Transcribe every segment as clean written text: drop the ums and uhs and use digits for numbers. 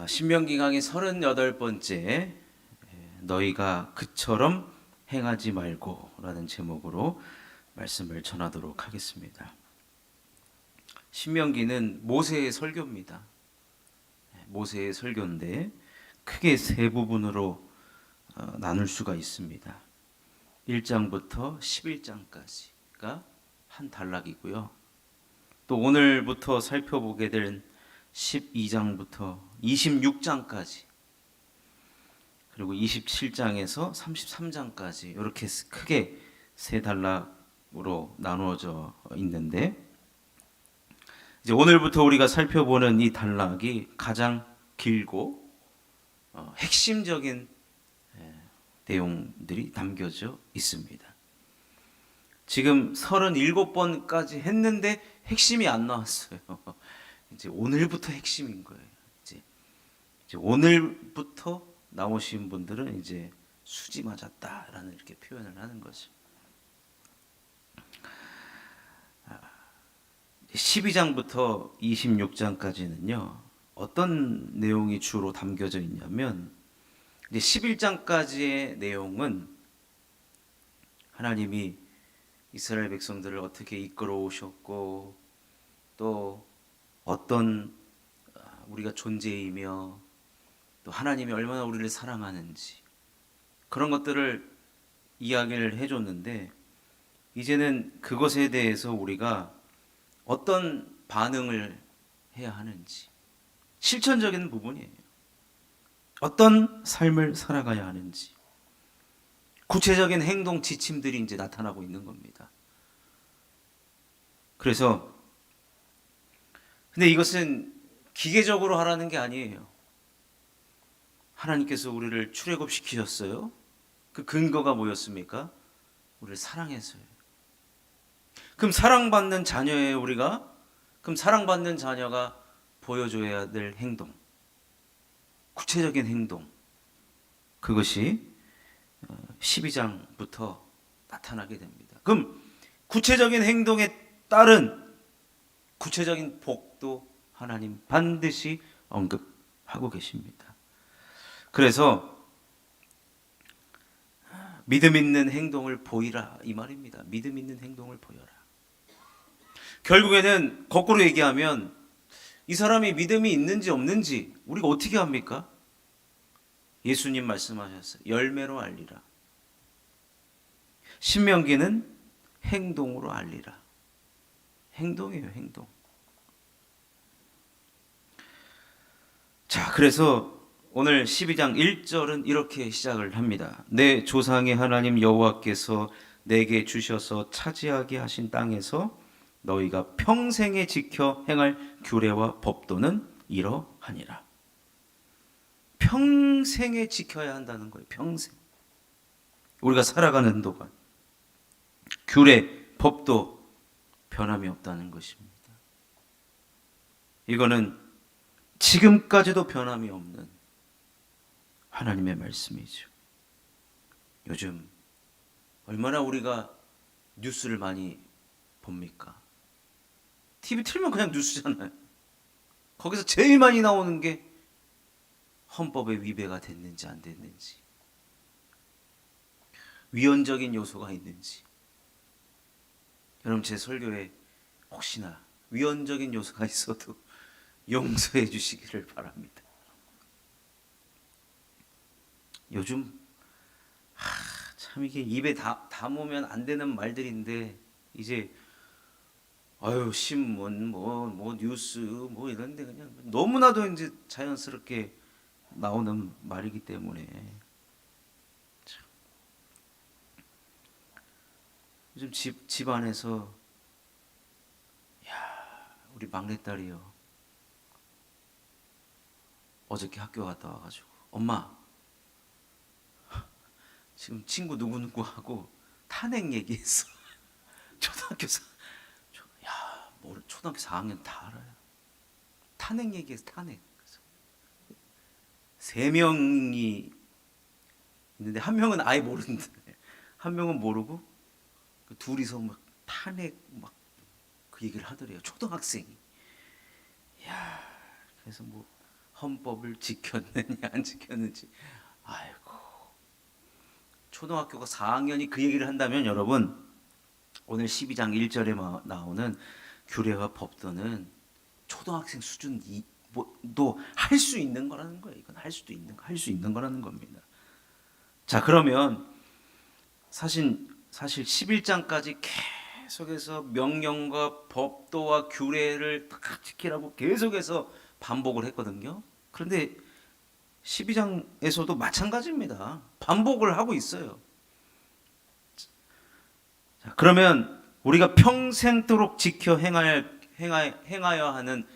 신명기 강의 38번째 너희가 그처럼 행하지 말고 라는 제목으로 말씀을 전하도록 하겠습니다. 신명기는 모세의 설교입니다. 모세의 설교인데 크게 세 부분으로 나눌 수가 있습니다. 1장부터 11장까지가 한 단락이고요. 또 오늘부터 살펴보게 될 12장부터 26장까지 그리고 27장에서 33장까지 이렇게 크게 세 단락으로 나누어져 있는데 이제 오늘부터 우리가 살펴보는 이 단락이 가장 길고 핵심적인 내용들이 담겨져 있습니다. 지금 37번까지 했는데 핵심이 안 나왔어요. 이제 오늘부터 핵심인 거예요. 이제 오늘부터 나오신 분들은 이제 수지 맞았다라는 이렇게 표현을 하는 거죠. 12장부터 26장까지는요. 어떤 내용이 주로 담겨져 있냐면 이제 11장까지의 내용은 하나님이 이스라엘 백성들을 어떻게 이끌어 오셨고 또 어떤 우리가 존재이며 또 하나님이 얼마나 우리를 사랑하는지 그런 것들을 이야기를 해줬는데 이제는 그것에 대해서 우리가 어떤 반응을 해야 하는지 실천적인 부분이에요. 어떤 삶을 살아가야 하는지 구체적인 행동 지침들이 이제 나타나고 있는 겁니다. 그래서 근데 이것은 기계적으로 하라는 게 아니에요. 하나님께서 우리를 출애굽시키셨어요. 그 근거가 뭐였습니까? 우리를 사랑해서요. 그럼 사랑받는 자녀예요, 우리가? 그럼 사랑받는 자녀가 보여줘야 될 행동, 구체적인 행동, 그것이 12장부터 나타나게 됩니다. 그럼 구체적인 행동에 따른 구체적인 복도 하나님 반드시 언급하고 계십니다. 그래서 믿음 있는 행동을 보이라 이 말입니다. 믿음 있는 행동을 보여라. 결국에는 거꾸로 얘기하면 이 사람이 믿음이 있는지 없는지 우리가 어떻게 합니까? 예수님 말씀하셨어요. 열매로 알리라. 신명기는 행동으로 알리라. 행동이에요, 행동. 자, 그래서 오늘 12장 1절은 이렇게 시작을 합니다. 내 조상의 하나님 여호와께서 내게 주셔서 차지하게 하신 땅에서 너희가 평생에 지켜 행할 규례와 법도는 이러하니라. 평생에 지켜야 한다는 거예요. 평생. 우리가 살아가는 동안 규례, 법도 변함이 없다는 것입니다. 이거는 지금까지도 변함이 없는 하나님의 말씀이죠. 요즘 얼마나 우리가 뉴스를 많이 봅니까? TV 틀면 그냥 뉴스잖아요. 거기서 제일 많이 나오는 게 헌법에 위배가 됐는지 안 됐는지, 위헌적인 요소가 있는지. 여러분 제 설교에 혹시나 위헌적인 요소가 있어도 용서해 주시기를 바랍니다. 요즘 참 이게 입에 담으면 안 되는 말들인데 이제 신문 뭐 뉴스 뭐 이런데 그냥 너무나도 이제 자연스럽게 나오는 말이기 때문에 참. 요즘 집 안에서 우리 막내딸이요 어저께 학교 갔다 와가지고 엄마 지금 친구 누구누구하고 탄핵 얘기했어. 초등학교 4학년 다 알아요. 탄핵 얘기해서 탄핵. 세 명이 있는데 한 명은 아예 모르는데 한 명은 모르고 둘이서 막 탄핵 막 그 얘기를 하더래요. 초등학생이. 그래서 뭐 헌법을 지켰느냐 안 지켰는지. 아이고, 초등학교가 4학년이 그 얘기를 한다면 여러분, 오늘 12장 1절에 나오는 규례와 법도는 초등학생 수준도 할 수 있는 거라는 거예요. 이건 할 수 있는 거라는 겁니다. 자, 그러면 사실 11장까지 계속해서 명령과 법도와 규례를 다 지키라고 계속해서 반복을 했거든요. 그런데 12장에서도 마찬가지입니다. 반복을 하고 있어요. 자, 그러면 우리가 평생도록 지켜 행하여야 하는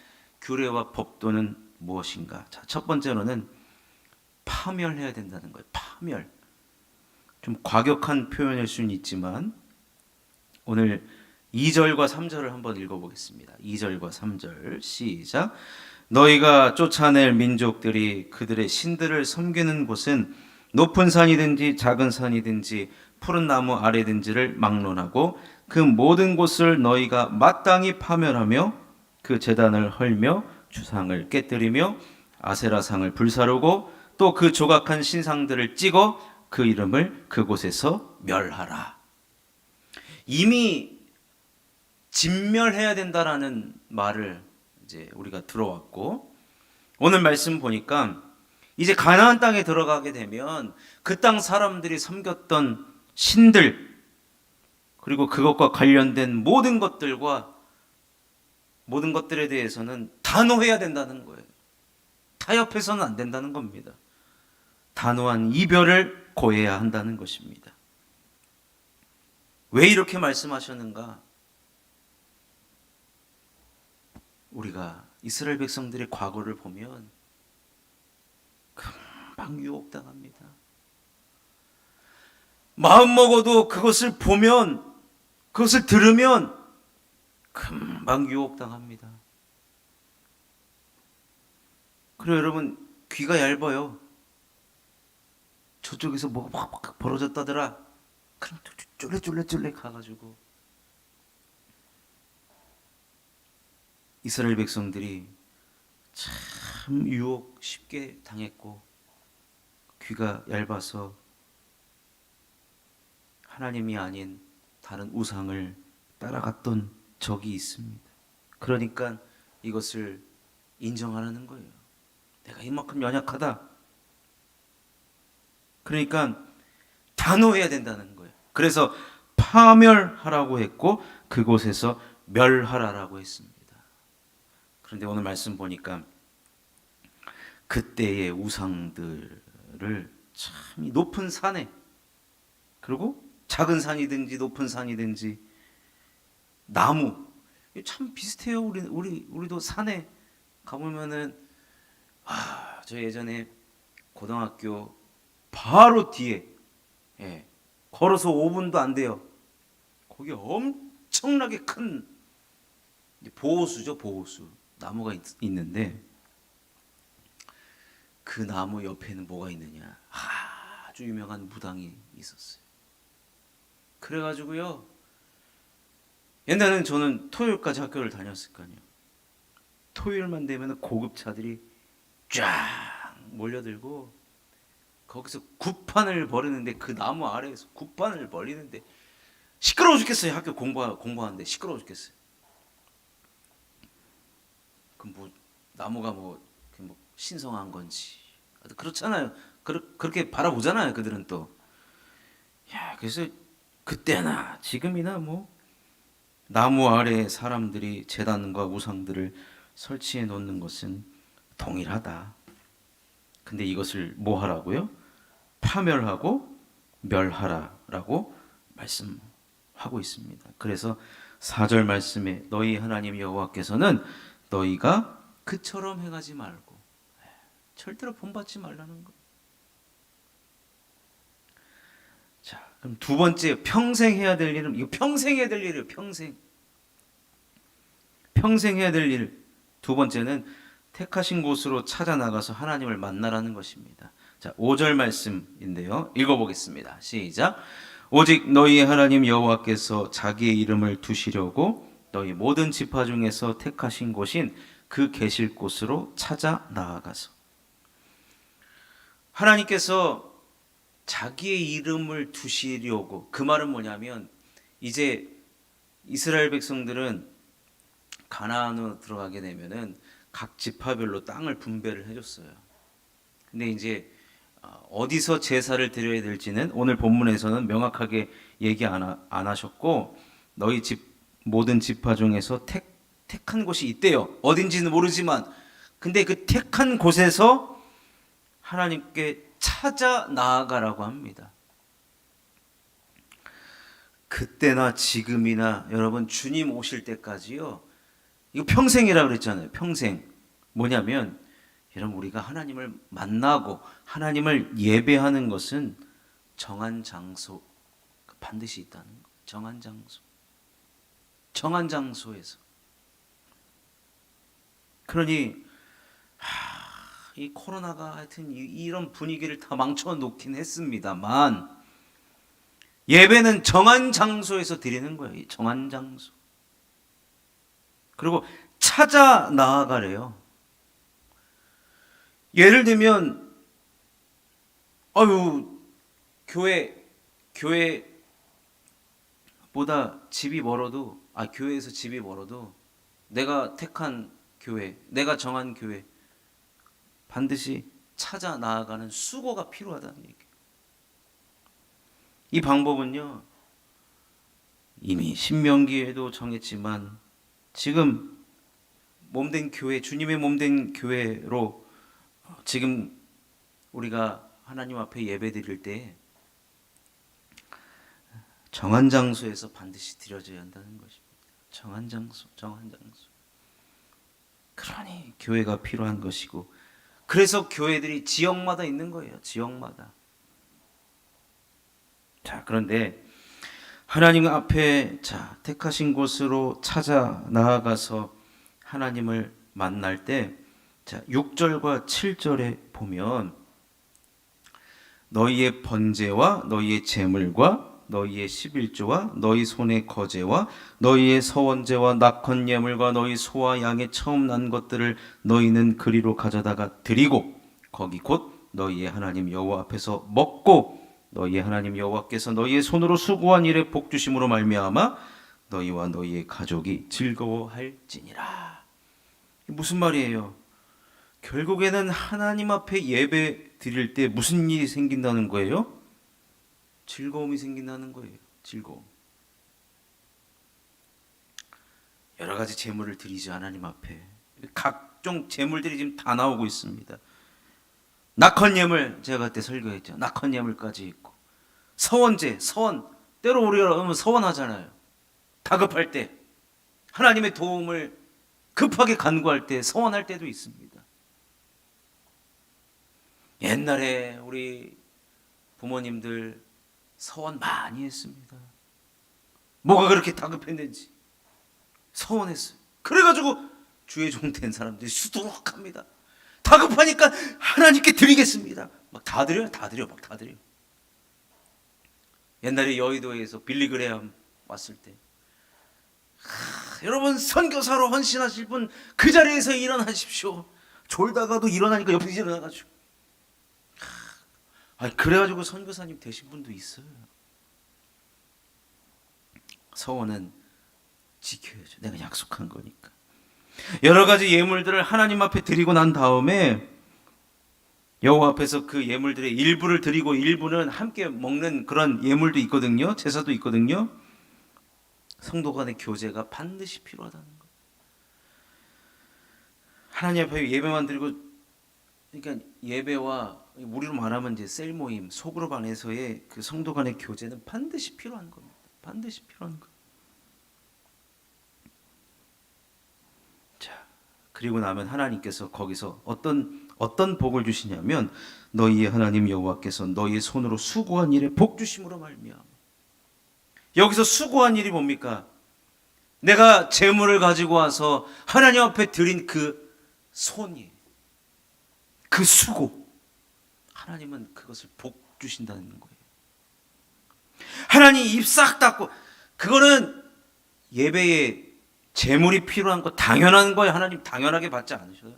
규례와 법도는 무엇인가? 자, 첫 번째로는 파멸해야 된다는 거예요. 파멸. 좀 과격한 표현일 수는 있지만 오늘 2절과 3절을 한번 읽어보겠습니다. 2절과 3절 시작. 너희가 쫓아낼 민족들이 그들의 신들을 섬기는 곳은 높은 산이든지 작은 산이든지 푸른 나무 아래든지를 막론하고 그 모든 곳을 너희가 마땅히 파멸하며 그 제단을 헐며 주상을 깨뜨리며 아세라상을 불사르고 또 그 조각한 신상들을 찍어 그 이름을 그곳에서 멸하라. 이미 진멸해야 된다라는 말을 이제 우리가 들어왔고, 오늘 말씀 보니까 이제 가나안 땅에 들어가게 되면 그 땅 사람들이 섬겼던 신들, 그리고 그것과 관련된 모든 것들에 대해서는 단호해야 된다는 거예요. 타협해서는 안 된다는 겁니다. 단호한 이별을 고해야 한다는 것입니다. 왜 이렇게 말씀하셨는가? 우리가 이스라엘 백성들의 과거를 보면 금방 유혹당합니다. 마음 먹어도 그것을 보면, 그것을 들으면 금방 유혹당합니다. 그래요, 여러분, 귀가 얇아요. 저쪽에서 뭐가 막 벌어졌다더라. 그럼 쫄래 가가지고. 이스라엘 백성들이 참 유혹 쉽게 당했고 귀가 얇아서 하나님이 아닌 다른 우상을 따라갔던 적이 있습니다. 그러니까 이것을 인정하라는 거예요. 내가 이만큼 연약하다. 그러니까 단호해야 된다는 거예요. 그래서 파멸하라고 했고 그곳에서 멸하라라고 했습니다. 그런데 오늘 말씀 보니까 그때의 우상들을 참 높은 산에, 그리고 작은 산이든지 높은 산이든지 나무, 참 비슷해요. 우리도 산에 가보면은, 저 예전에 고등학교 바로 뒤에, 걸어서 5분도 안 돼요. 거기 엄청나게 큰 보호수죠, 보호수. 나무가 있는데 그 나무 옆에는 뭐가 있느냐? 아주 유명한 무당이 있었어요. 그래가지고요, 옛날에는 저는 토요일까지 학교를 다녔을 거 아니에요. 토요일만 되면 고급차들이 쫙 몰려들고 거기서 굿판을 벌이는데, 그 나무 아래에서 굿판을 벌이는데 시끄러워 죽겠어요. 학교 공부하는데 시끄러워 죽겠어요. 그 나무가 신성한 건지 그렇잖아요. 그렇게 바라보잖아요. 그들은 또. 그래서 그때나 지금이나 나무 아래 사람들이 제단과 우상들을 설치해 놓는 것은 동일하다. 근데 이것을 뭐 하라고요? 파멸하고 멸하라라고 말씀하고 있습니다. 그래서 4절 말씀에 너희 하나님 여호와께서는 너희가 그처럼 행하지 말고 절대로 본받지 말라는 거. 자, 그럼 두 번째, 평생 해야 될 일은, 이거 평생 해야 될 일이에요. 평생 해야 될 일. 두 번째는 택하신 곳으로 찾아 나가서 하나님을 만나라는 것입니다. 자, 5절 말씀인데요. 읽어보겠습니다. 시작. 오직 너희 하나님 여호와께서 자기의 이름을 두시려고 너희 모든 지파 중에서 택하신 곳인 그 계실 곳으로 찾아 나아가서 하나님께서 자기의 이름을 두시려고, 그 말은 뭐냐면 이제 이스라엘 백성들은 가나안으로 들어가게 되면은 각 지파별로 땅을 분배를 해줬어요. 근데 이제 어디서 제사를 드려야 될지는 오늘 본문에서는 명확하게 얘기 안 하셨고, 너희 집 모든 지파 중에서 택한 곳이 있대요. 어딘지는 모르지만, 근데 그 택한 곳에서 하나님께 찾아 나아가라고 합니다. 그때나 지금이나 여러분 주님 오실 때까지요. 이거 평생이라 그랬잖아요. 평생. 뭐냐면 여러분 우리가 하나님을 만나고 하나님을 예배하는 것은 정한 장소 반드시 있다는 거. 정한 장소. 정한 장소에서. 그러니 이 코로나가 하여튼 이런 분위기를 다 망쳐 놓긴 했습니다만 예배는 정한 장소에서 드리는 거예요. 정한 장소. 그리고 찾아 나아가래요. 예를 들면 교회보다 집이 멀어도 교회에서 집이 멀어도 내가 택한 교회, 내가 정한 교회 반드시 찾아 나아가는 수고가 필요하다는 얘기예요. 이 방법은요. 이미 신명기에도 정했지만 지금 몸된 교회, 주님의 몸된 교회로 지금 우리가 하나님 앞에 예배 드릴 때 정한 장소에서 반드시 드려져야 한다는 것입니다. 정한 장소, 정한 장소. 그러니 교회가 필요한 것이고, 그래서 교회들이 지역마다 있는 거예요. 지역마다. 자, 그런데 하나님 앞에 택하신 곳으로 찾아 나아가서 하나님을 만날 때 6절과 7절에 보면 너희의 번제와 너희의 제물과 너희의 11조와 너희 손의 거제와 너희의 서원제와 낙헌 예물과 너희 소와 양의 처음 난 것들을 너희는 그리로 가져다가 드리고 거기 곧 너희의 하나님 여호와 앞에서 먹고 너희의 하나님 여호와께서 너희의 손으로 수고한 일에 복 주심으로 말미암아 너희와 너희의 가족이 즐거워할지니라. 무슨 말이에요? 결국에는 하나님 앞에 예배 드릴 때 무슨 일이 생긴다는 거예요? 즐거움이 생긴다는 거예요. 즐거움. 여러 가지 제물을 드리죠. 하나님 앞에. 각종 제물들이 지금 다 나오고 있습니다. 낙헌 예물, 제가 그때 설교했죠. 낙헌 예물까지 있고, 서원제, 서원. 때로 우리가 서원하잖아요. 다급할 때, 하나님의 도움을 급하게 간구할 때 서원할 때도 있습니다. 옛날에 우리 부모님들 서원 많이 했습니다. 뭐가 그렇게 다급했는지 서원했어요. 그래가지고 주의 종 된 사람들이 수두룩합니다. 다급하니까 하나님께 드리겠습니다. 막 다 드려요. 다 드려. 막 다 드려요. 옛날에 여의도에서 빌리그레함 왔을 때 여러분 선교사로 헌신하실 분 그 자리에서 일어나십시오. 졸다가도 일어나니까 옆에서 일어나가지고 그래가지고 선교사님 되신 분도 있어요. 서원은 지켜야죠. 내가 약속한 거니까. 여러 가지 예물들을 하나님 앞에 드리고 난 다음에 여호와 앞에서 그 예물들의 일부를 드리고 일부는 함께 먹는 그런 예물도 있거든요. 제사도 있거든요. 성도 간의 교제가 반드시 필요하다는 거예요. 하나님 앞에 예배만 드리고, 그러니까 예배와 우리로 말하면 이제 셀 모임, 소그룹 안에서의 그 성도 간의 교제는 반드시 필요한 겁니다. 반드시 필요한 거예요. 자, 그리고 나면 하나님께서 거기서 어떤 복을 주시냐면 너희의 하나님 여호와께서 너희의 손으로 수고한 일에 복 주심으로 말미암아. 여기서 수고한 일이 뭡니까? 내가 재물을 가지고 와서 하나님 앞에 드린 그 손이, 그 수고, 하나님은 그것을 복 주신다는 거예요. 하나님 입 싹 닫고, 그거는 예배의 재물이 필요한 거 당연한 거예요. 하나님 당연하게 받지 않으셔요.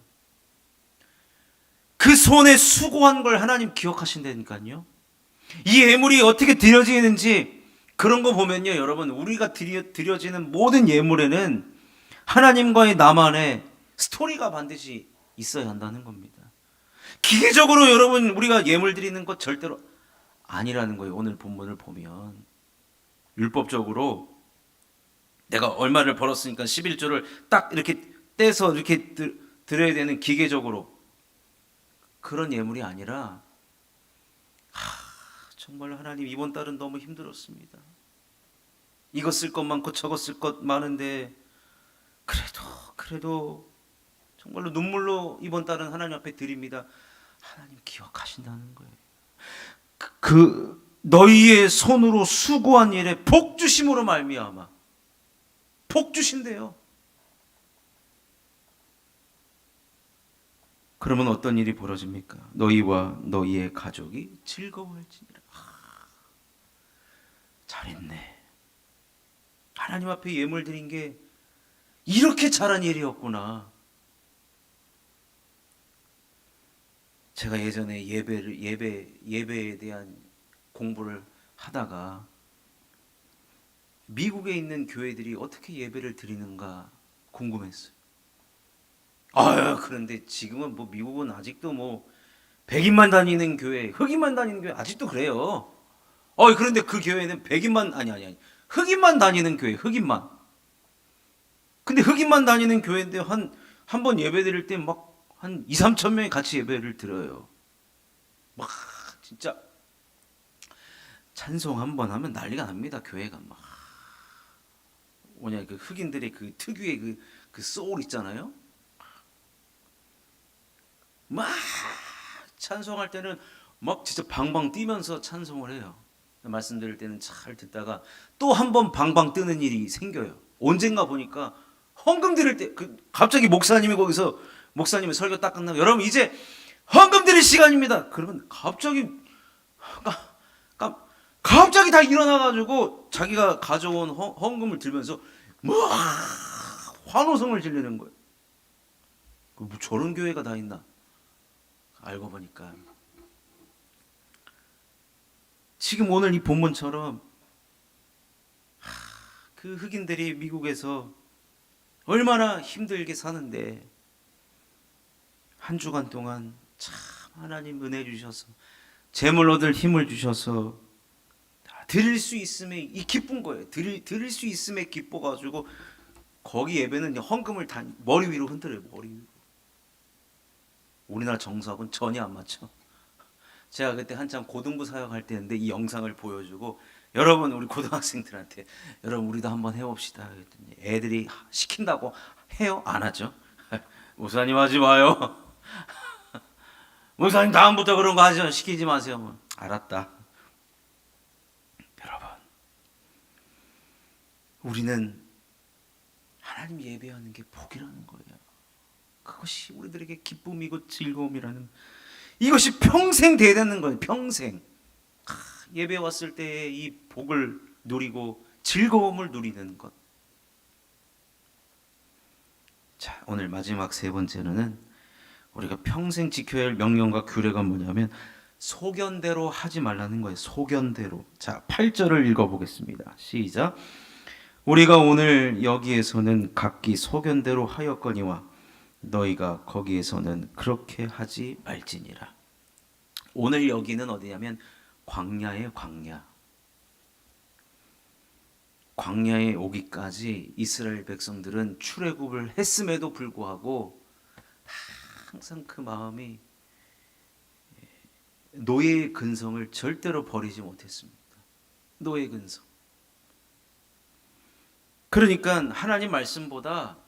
그 손에 수고한 걸 하나님 기억하신다니까요. 이 예물이 어떻게 드려지는지 그런 거 보면요, 여러분, 우리가 드려지는 모든 예물에는 하나님과의 나만의 스토리가 반드시 있어야 한다는 겁니다. 기계적으로 여러분 우리가 예물 드리는 것 절대로 아니라는 거예요. 오늘 본문을 보면 율법적으로 내가 얼마를 벌었으니까 11조를 딱 이렇게 떼서 이렇게 드려야 되는 기계적으로 그런 예물이 아니라 정말 하나님 이번 달은 너무 힘들었습니다. 이거 쓸 것 많고 저거 쓸 것 많은데 그래도 정말로 눈물로 이번 달은 하나님 앞에 드립니다. 하나님 기억하신다는 거예요. 그 너희의 손으로 수고한 일에 복 주심으로 말미암아 복 주신대요. 그러면 어떤 일이 벌어집니까? 너희와 너희의 가족이 즐거워할지니라. 잘했네. 하나님 앞에 예물 드린 게 이렇게 잘한 일이었구나. 제가 예전에 예배에 대한 공부를 하다가 미국에 있는 교회들이 어떻게 예배를 드리는가 궁금했어요. 그런데 지금은 뭐 미국은 아직도 뭐 백인만 다니는 교회, 흑인만 다니는 교회 아직도 그래요. 그런데 그 교회는 백인만 아니 흑인만 다니는 교회, 흑인만. 근데 흑인만 다니는 교회인데 한 번 예배 드릴 때 막 한 2, 3천 명이 같이 예배를 드려요. 막 진짜 찬송 한 번 하면 난리가 납니다. 교회가 막 뭐냐 그 흑인들의 그 특유의 그 소울 있잖아요. 막 찬송할 때는 막 진짜 방방 뛰면서 찬송을 해요. 말씀드릴 때는 잘 듣다가 또 한 번 방방 뜨는 일이 생겨요. 언젠가 보니까 헌금 드릴 때 갑자기 목사님이 설교 딱 끝나고 여러분 이제 헌금 드릴 시간입니다. 그러면 갑자기 다 일어나가지고 자기가 가져온 헌금을 들면서 막 환호성을 지르는 거예요. 뭐 저런 교회가 다 있나? 알고 보니까 지금 오늘 이 본문처럼 그 흑인들이 미국에서 얼마나 힘들게 사는데 한 주간 동안 참 하나님 은혜 주셔서 재물 얻을 힘을 주셔서 드릴 수 있음에 이 기쁜 거예요. 드릴 수 있음에 기뻐가지고 거기 예배는 헌금을 다 머리 위로 흔들어요. 머리 위로. 우리나라 정서하고는 전혀 안 맞죠. 제가 그때 한참 고등부 사역할 때인데 이 영상을 보여주고 여러분 우리 고등학생들한테 여러분 우리도 한번 해봅시다 그랬더니 애들이 시킨다고 해요? 안 하죠? 목사님 하지 마요. 목사님 다음부터 그런 거 하죠. 시키지 마세요. 뭐. 알았다. 여러분 우리는 하나님 예배하는 게 복이라는 거예요. 그것이 우리들에게 기쁨이고 즐거움이라는 이것이 평생 되는 거예요. 평생 예배 왔을 때 이 복을 누리고 즐거움을 누리는 것. 자, 오늘 마지막 세 번째는 우리가 평생 지켜야 할 명령과 규례가 뭐냐면 소견대로 하지 말라는 거예요. 소견대로. 자, 8절을 읽어보겠습니다. 시작. 우리가 오늘 여기에서는 각기 소견대로 하였거니와 너희가 거기에서는 그렇게 하지 말지니라. 오늘 여기는 어디냐면 광야의 광야. 광야에 오기까지 이스라엘 백성들은 출애굽을 했음에도 불구하고 항상 그 마음이 노예의 근성을 절대로 버리지 못했습니다. 노예의 근성. 그러니까 하나님 말씀보다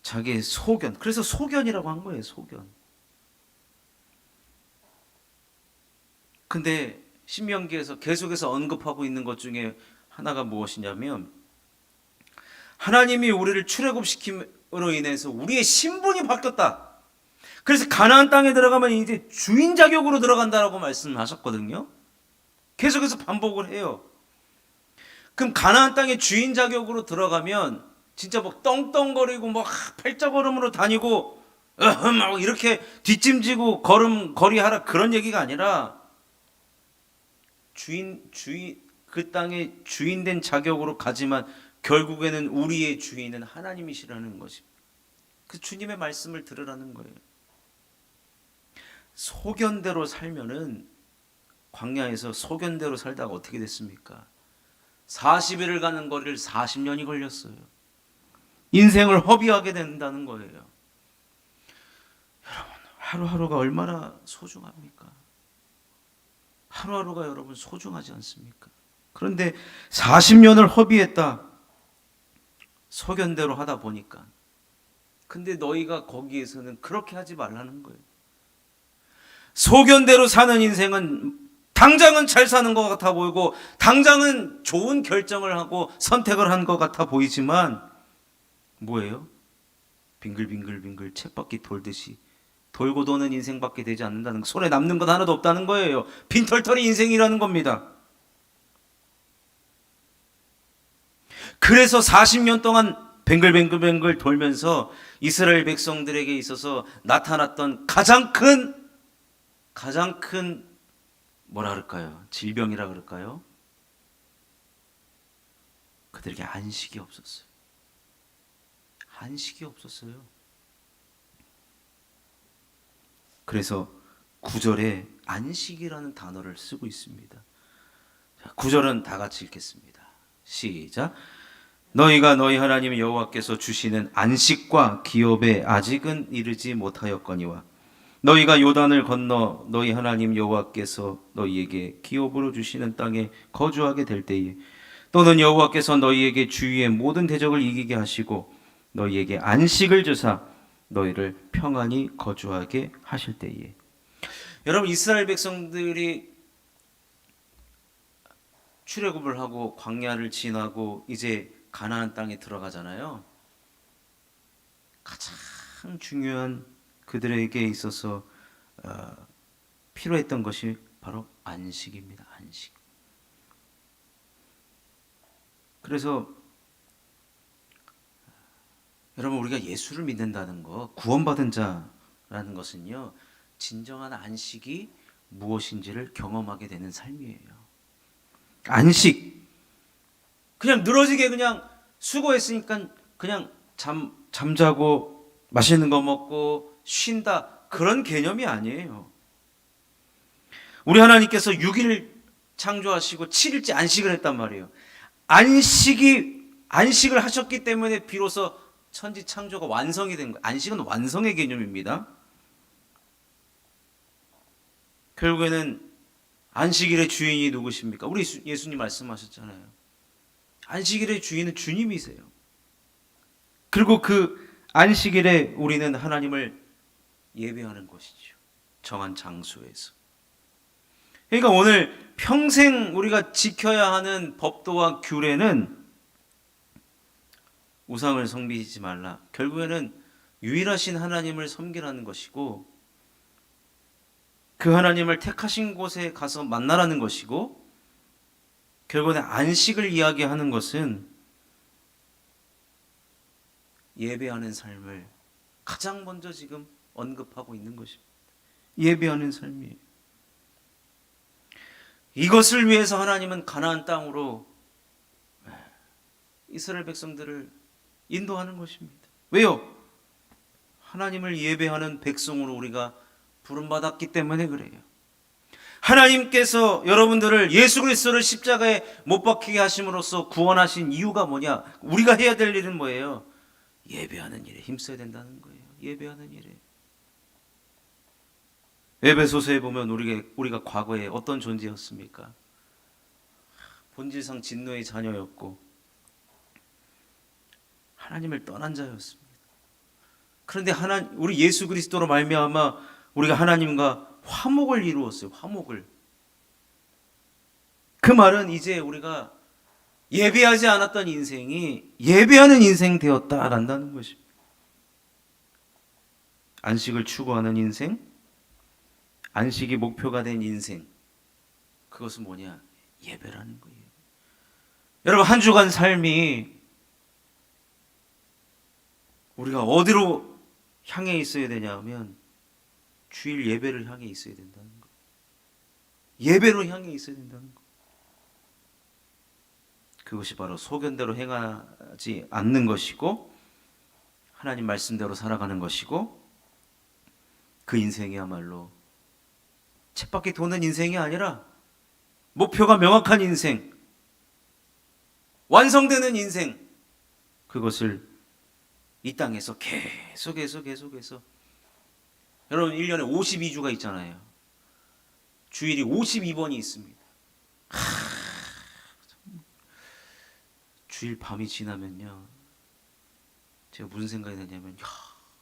자기의 소견, 그래서 소견이라고 한 거예요. 소견. 근데 신명기에서 계속해서 언급하고 있는 것 중에 하나가 무엇이냐면 하나님이 우리를 출애굽시킴으로 인해서 우리의 신분이 바뀌었다. 그래서 가나안 땅에 들어가면 이제 주인 자격으로 들어간다라고 말씀하셨거든요. 계속해서 반복을 해요. 그럼 가나안 땅의 주인 자격으로 들어가면 진짜 막 떵떵거리고 막 팔자걸음으로 다니고 막 이렇게 뒷짐지고 걸음걸이 하라 그런 얘기가 아니라 그 땅의 주인 된 자격으로 가지만 결국에는 우리의 주인은 하나님이시라는 것입니다. 그 주님의 말씀을 들으라는 거예요. 소견대로 살면은 광야에서 소견대로 살다가 어떻게 됐습니까? 40일을 가는 거리를 40년이 걸렸어요. 인생을 허비하게 된다는 거예요. 여러분, 하루하루가 얼마나 소중합니까? 하루하루가 여러분 소중하지 않습니까? 그런데 40년을 허비했다. 소견대로 하다 보니까. 근데 너희가 거기에서는 그렇게 하지 말라는 거예요. 소견대로 사는 인생은 당장은 잘 사는 것 같아 보이고 당장은 좋은 결정을 하고 선택을 한 것 같아 보이지만 뭐예요? 빙글빙글빙글 쳇바퀴 돌듯이 돌고 도는 인생밖에 되지 않는다는 거. 손에 남는 건 하나도 없다는 거예요. 빈털터리 인생이라는 겁니다. 그래서 40년 동안 뱅글뱅글뱅글 돌면서 이스라엘 백성들에게 있어서 나타났던 가장 큰 뭐라 그럴까요? 질병이라 그럴까요? 그들에게 안식이 없었어요. 안식이 없었어요. 그래서 9절에 안식이라는 단어를 쓰고 있습니다. 9절은 다 같이 읽겠습니다. 시작. 너희가 너희 하나님 여호와께서 주시는 안식과 기업에 아직은 이르지 못하였거니와 너희가 요단을 건너 너희 하나님 여호와께서 너희에게 기업으로 주시는 땅에 거주하게 될 때에 또는 여호와께서 너희에게 주위의 모든 대적을 이기게 하시고 너희에게 안식을 주사 너희를 평안히 거주하게 하실 때에. 여러분, 이스라엘 백성들이 출애굽을 하고 광야를 지나고 이제 가나안 땅에 들어가잖아요. 가장 중요한 그들에게 있어서 필요했던 것이 바로 안식입니다. 안식. 그래서 여러분, 우리가 예수를 믿는다는 거, 구원받은 자라는 것은요, 진정한 안식이 무엇인지를 경험하게 되는 삶이에요. 안식. 그냥 늘어지게 그냥 수고했으니까 그냥 잠자고 맛있는 거 먹고 쉰다, 그런 개념이 아니에요. 우리 하나님께서 6일 창조하시고 7일째 안식을 했단 말이에요. 안식을 하셨기 때문에 비로소 천지 창조가 완성이 된 거예요. 안식은 완성의 개념입니다. 결국에는 안식일의 주인이 누구십니까? 우리 예수님 말씀하셨잖아요. 안식일의 주인은 주님이세요. 그리고 그 안식일에 우리는 하나님을 예배하는 것이죠. 정한 장소에서. 그러니까 오늘 평생 우리가 지켜야 하는 법도와 규례는 우상을 섬기지 말라. 결국에는 유일하신 하나님을 섬기라는 것이고 그 하나님을 택하신 곳에 가서 만나라는 것이고 결국에 안식을 이야기하는 것은 예배하는 삶을 가장 먼저 지금 언급하고 있는 것입니다. 예배하는 삶이에요. 이것을 위해서 하나님은 가나안 땅으로 이스라엘 백성들을 인도하는 것입니다. 왜요? 하나님을 예배하는 백성으로 우리가 부름받았기 때문에 그래요. 하나님께서 여러분들을 예수 그리스도를 십자가에 못 박히게 하심으로써 구원하신 이유가 뭐냐? 우리가 해야 될 일은 뭐예요? 예배하는 일에 힘써야 된다는 거예요. 예배하는 일에. 에베소서에 보면 우리가 과거에 어떤 존재였습니까? 본질상 진노의 자녀였고 하나님을 떠난 자였습니다. 그런데 우리 예수 그리스도로 말미암아 우리가 하나님과 화목을 이루었어요. 화목을. 그 말은 이제 우리가 예배하지 않았던 인생이 예배하는 인생 되었다란다는 것입니다. 안식을 추구하는 인생, 안식이 목표가 된 인생, 그것은 뭐냐? 예배라는 거예요. 여러분, 한 주간 삶이 우리가 어디로 향해 있어야 되냐면 주일 예배를 향해 있어야 된다는 거. 예배로 향해 있어야 된다는 거. 그것이 바로 소견대로 행하지 않는 것이고 하나님 말씀대로 살아가는 것이고, 그 인생이야말로 쳇바퀴 도는 인생이 아니라 목표가 명확한 인생, 완성되는 인생, 그것을 이 땅에서 계속해서 여러분, 1년에 52주가 있잖아요. 주일이 52번이 있습니다. 주일 밤이 지나면요, 제가 무슨 생각이 나냐면,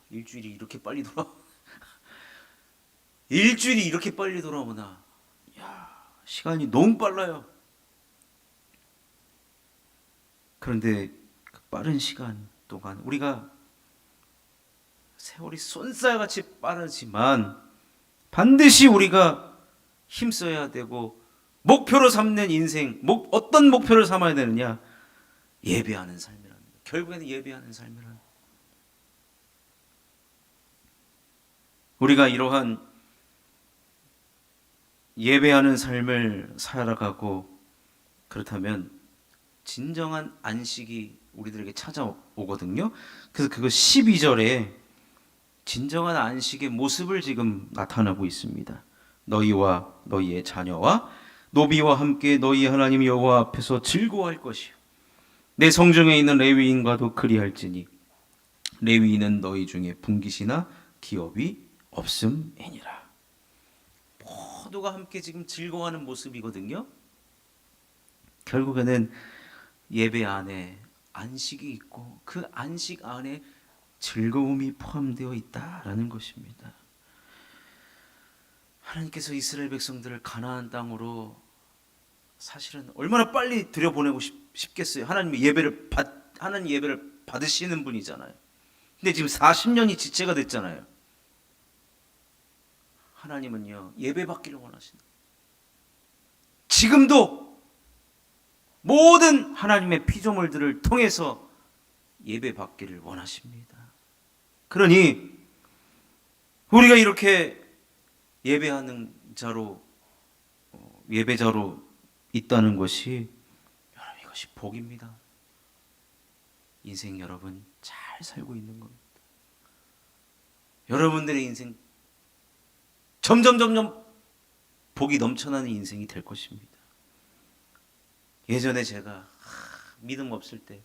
일주일이 이렇게 빨리 일주일이 이렇게 빨리 돌아오나. 시간이 너무 빨라요. 그런데 그 빠른 시간 동안 우리가, 세월이 쏜살같이 빠르지만 반드시 우리가 힘써야 되고 목표로 삼는 인생, 어떤 목표를 삼아야 되느냐? 예배하는 삶이라는 거예요. 결국에는 예배하는 삶이라는 거예요. 우리가 이러한 예배하는 삶을 살아가고, 그렇다면 진정한 안식이 우리들에게 찾아오거든요. 그래서 그거 12절에 진정한 안식의 모습을 지금 나타나고 있습니다. 너희와 너희의 자녀와 노비와 함께 너희 하나님 여호와 앞에서 즐거워할 것이요 내 성중에 있는 레위인과도 그리할지니 레위인은 너희 중에 분깃이나 기업이 없음이니라. 모두가 함께 지금 즐거워하는 모습이거든요. 결국에는 예배 안에 안식이 있고 그 안식 안에 즐거움이 포함되어 있다라는 것입니다. 하나님께서 이스라엘 백성들을 가나안 땅으로 사실은 얼마나 빨리 들여보내고 싶겠어요. 하나님 예배를 받으시는 분이잖아요. 근데 지금 40년이 지체가 됐잖아요. 하나님은요, 예배 받기를 원하신다. 지금도 모든 하나님의 피조물들을 통해서 예배 받기를 원하십니다. 그러니 우리가 이렇게 예배하는 자로, 예배자로 있다는 것이, 여러분, 이것이 복입니다. 인생 여러분 잘 살고 있는 겁니다. 여러분들의 인생 점점 복이 넘쳐나는 인생이 될 것입니다. 예전에 제가 믿음 없을 때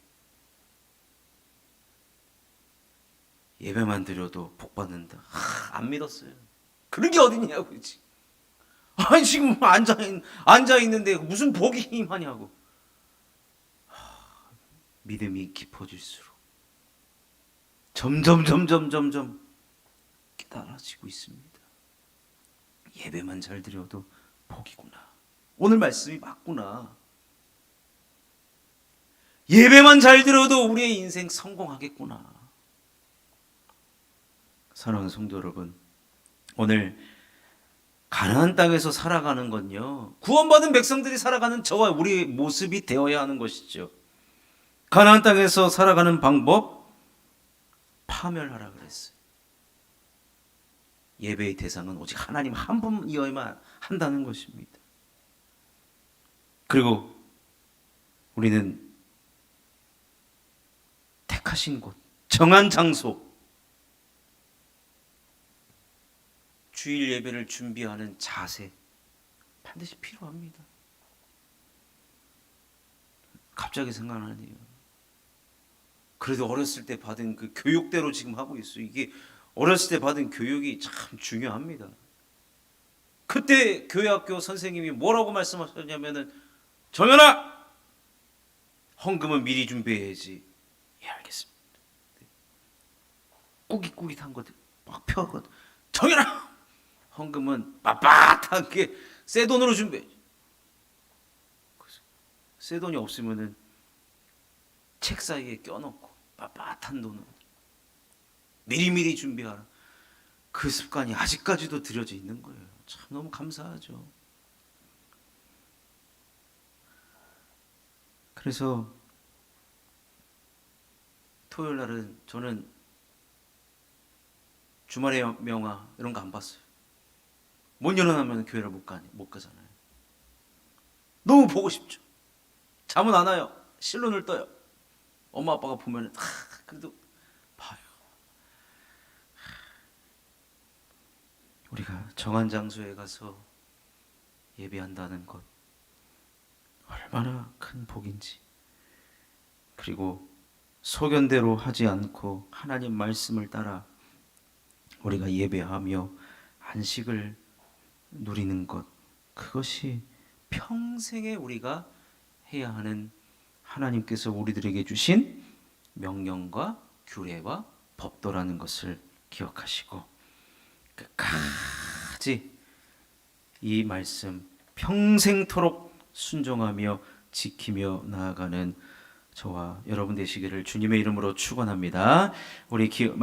예배만 드려도 복 받는다, 안 믿었어요. 그런 게 어딨냐고. 아니, 지금 앉아 있는데 무슨 복이 임하냐고. 믿음이 깊어질수록 점점 깨달아지고 있습니다. 예배만 잘 드려도 복이구나. 오늘 말씀이 맞구나. 예배만 잘 드려도 우리의 인생 성공하겠구나. 사랑하는 성도 여러분, 오늘 가나안 땅에서 살아가는 건요, 구원받은 백성들이 살아가는 저와 우리의 모습이 되어야 하는 것이죠. 가나안 땅에서 살아가는 방법, 파멸하라 그랬어요. 예배의 대상은 오직 하나님 한 분이어야만 한다는 것입니다. 그리고 우리는 택하신 곳, 정한 장소, 주일 예배를 준비하는 자세 반드시 필요합니다. 갑자기 생각나네요. 그래도 어렸을 때 받은 그 교육대로 지금 하고 있어요. 이게 어렸을 때 받은 교육이 참 중요합니다. 그때 교회학교 선생님이 뭐라고 말씀하셨냐면은, 정연아, 헌금은 미리 준비해야지. 예, 알겠습니다. 꾸깃꾸깃한 것들 막 펴거든. 정연아, 헌금은 빳빳하게 새 돈으로 준비해야지. 새 돈이 없으면은 책 사이에 껴놓고 빳빳한 돈으로 미리미리 준비하라. 그 습관이 아직까지도 들여져 있는 거예요. 참 너무 감사하죠. 그래서 토요일 날은 저는 주말의 명화 이런 거 안 봤어요. 못 일어나면 교회를 못 가잖아요. 너무 보고 싶죠. 잠은 안 와요. 실눈을 떠요. 엄마 아빠가 보면 그래도 봐요. 우리가 정한 장소에 가서 예배한다는 것 얼마나 큰 복인지, 그리고 소견대로 하지 않고 하나님 말씀을 따라 우리가 예배하며 안식을 누리는 것, 그것이 평생에 우리가 해야 하는 하나님께서 우리들에게 주신 명령과 규례와 법도라는 것을 기억하시고 끝까지 이 말씀 평생토록 순종하며 지키며 나아가는 저와 여러분 되시기를 주님의 이름으로 축원합니다. 우리 말씀